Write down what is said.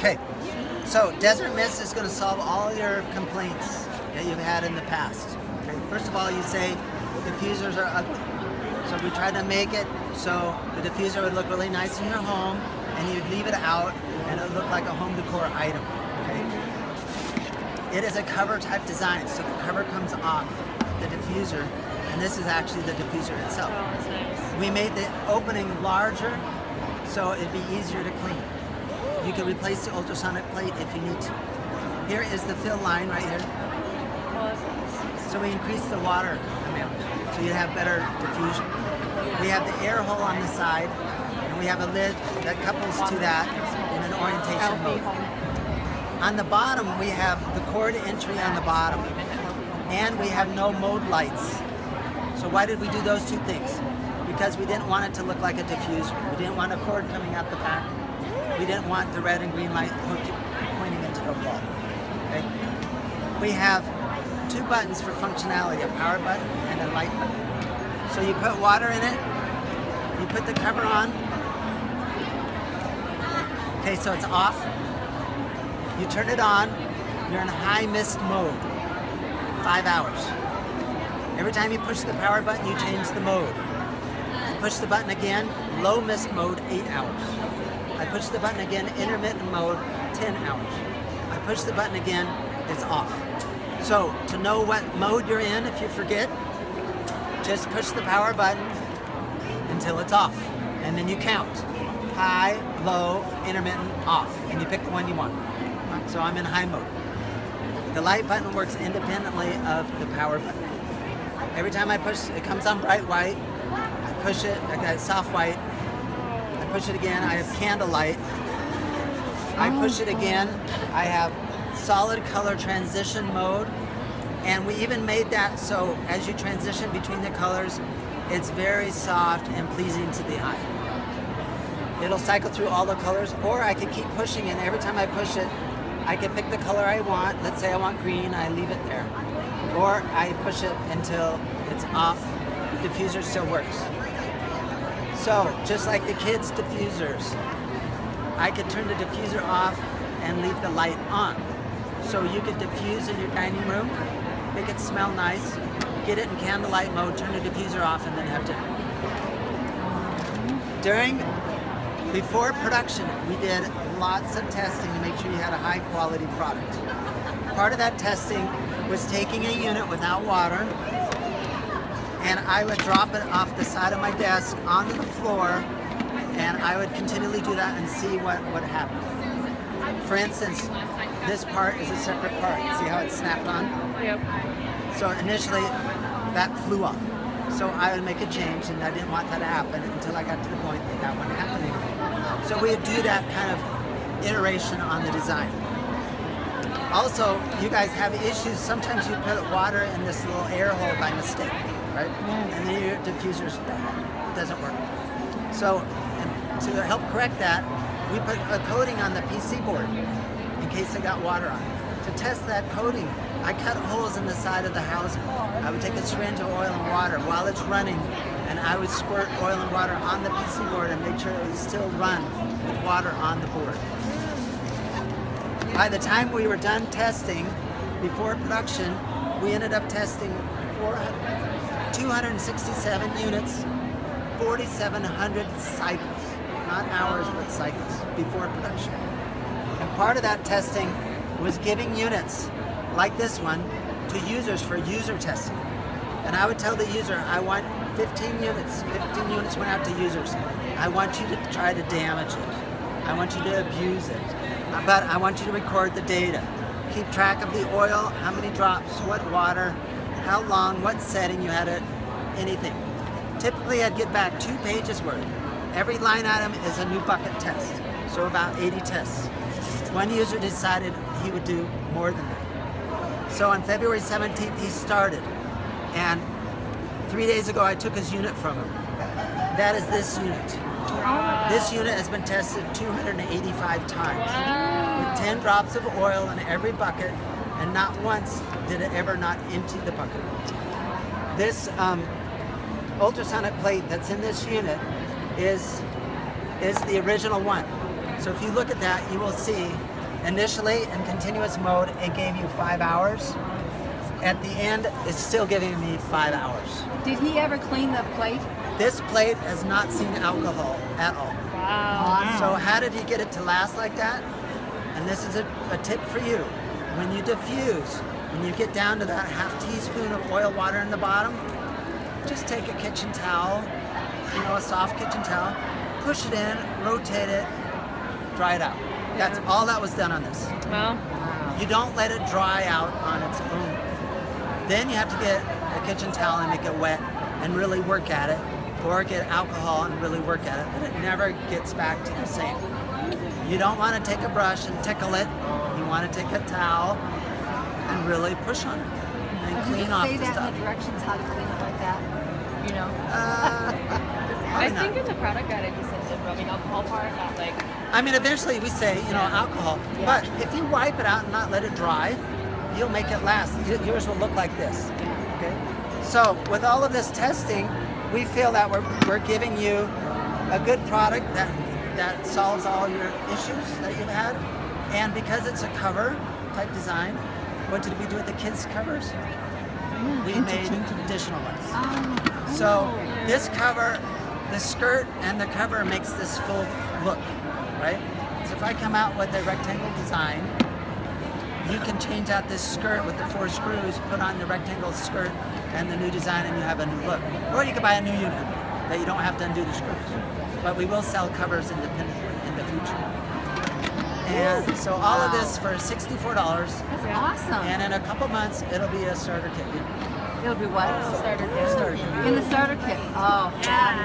Okay, so Desert Mist is going to solve all your complaints that you've had in the past. Okay, first of all, you say diffusers are ugly. So we tried to make it so the diffuser would look really nice in your home, and you'd leave it out, and it would look like a home decor item. Okay. It is a cover type design, so the cover comes off the diffuser, and this is actually the diffuser itself. Oh, that's nice. We made the opening larger, so it'd be easier to clean. You can replace the ultrasonic plate if you need to. Here is the fill line right here. Oh, that's nice. So we increase the water amount, so you have better diffusion. We have the air hole on the side, and we have a lid that couples to that in an orientation mode. On the bottom, we have the cord entry on the bottom, and we have no mode lights. So why did we do those two things? Because we didn't want it to look like a diffuser. We didn't want a cord coming out the back. We didn't want the red and green light pointing into the wall. Okay? We have two buttons for functionality, a power button and a light button. So you put water in it, you put the cover on. Okay, so it's off. You turn it on, you're in high mist mode, 5 hours. Every time you push the power button, you change the mode. You push the button again, low mist mode, 8 hours. I push the button again, intermittent mode, 10 hours. I push the button again, it's off. So to know what mode you're in, if you forget, just push the power button until it's off. And then you count. High, low, intermittent, off. And you pick the one you want. So I'm in high mode. The light button works independently of the power button. Every time I push, it comes on bright white. I push it, I got soft white. I push it again, I have candlelight. I push it again, I have solid color transition mode. And we even made that so as you transition between the colors, it's very soft and pleasing to the eye. It'll cycle through all the colors, or I could keep pushing, and every time I push it, I can pick the color I want. Let's say I want green, I leave it there. Or I push it until it's off. The diffuser still works. So, just like the kids' diffusers, I could turn the diffuser off and leave the light on. So you could diffuse in your dining room, make it smell nice, get it in candlelight mode, turn the diffuser off, and then have dinner. Before production, we did lots of testing to make sure you had a high quality product. Part of that testing was taking a unit without water, and I would drop it off the side of my desk onto the floor, and I would continually do that and see what would happen. For instance, this part is a separate part. See how it's snapped on? Yep. So initially, that flew off. So I would make a change, and I didn't want that to happen until I got to the point that that wouldn't happen anymore. So we would do that kind of iteration on the design. Also, you guys have issues. Sometimes you put water in this little air hole by mistake, right? And then your diffuser's bad. It doesn't work. So to help correct that, we put a coating on the PC board in case it got water on it. To test that coating, I cut holes in the side of the housing. I would take a syringe of oil and water while it's running, and I would squirt oil and water on the PC board and make sure it would still run with water on the board. By the time we were done testing, before production, we ended up testing 267 units, 4,700 cycles, not hours, but cycles, before production. And part of that testing was giving units like this one to users for user testing. And I would tell the user, I want 15 units. 15 units went out to users. I want you to try to damage it. I want you to abuse it. But I want you to record the data. Keep track of the oil, how many drops, what water, how long, what setting you had it, anything. Typically I'd get back 2 pages worth. Every line item is a new bucket test. So about 80 tests. One user decided he would do more than that. So on February 17th, he started. And 3 days ago, I took his unit from him. That is this unit. This unit has been tested 285 times with 10 drops of oil in every bucket, and not once did it ever not empty the bucket. This ultrasonic plate that's in this unit is the original one. So if you look at that, you will see initially in continuous mode, it gave you 5 hours. At the end, it's still giving me 5 hours. Did he ever clean the plate? This plate has not seen alcohol at all. Wow. So how did he get it to last like that? And this is a tip for you. When you diffuse, when you get down to that half teaspoon of oil water in the bottom, just take a kitchen towel, a soft kitchen towel, push it in, rotate it, dry it out. That's all that was done on this. Well, You don't let it dry out on its own. Then you have to get a kitchen towel and make it wet and really work at it, or get alcohol and really work at it, but it never gets back to the same. You don't want to take a brush and tickle it. You want to take a towel and really push on it and clean off Say the that stuff. in the directions how to clean it like that. You know. I Probably think not. in the product guide it just said the rubbing alcohol part, not like. I mean, eventually we say, alcohol. Yeah. But if you wipe it out and not let it dry, you'll make it last. Yours will look like this. Okay. So with all of this testing, we feel that we're giving you a good product that solves all your issues that you've had. And because it's a cover type design, what did we do with the kids' covers? We made additional ones. So this cover, the skirt and the cover makes this full look, right? So if I come out with a rectangle design, you can change out this skirt with the 4 screws, put on the rectangle skirt and the new design, and you have a new look. Or you can buy a new unit that you don't have to undo the screws. But we will sell covers independently in the future. And so all of this for $64, That's awesome. and in a couple months it'll be a starter kit. It'll be what? Starter kit. Starter kit. In the starter kit. Oh, Yeah.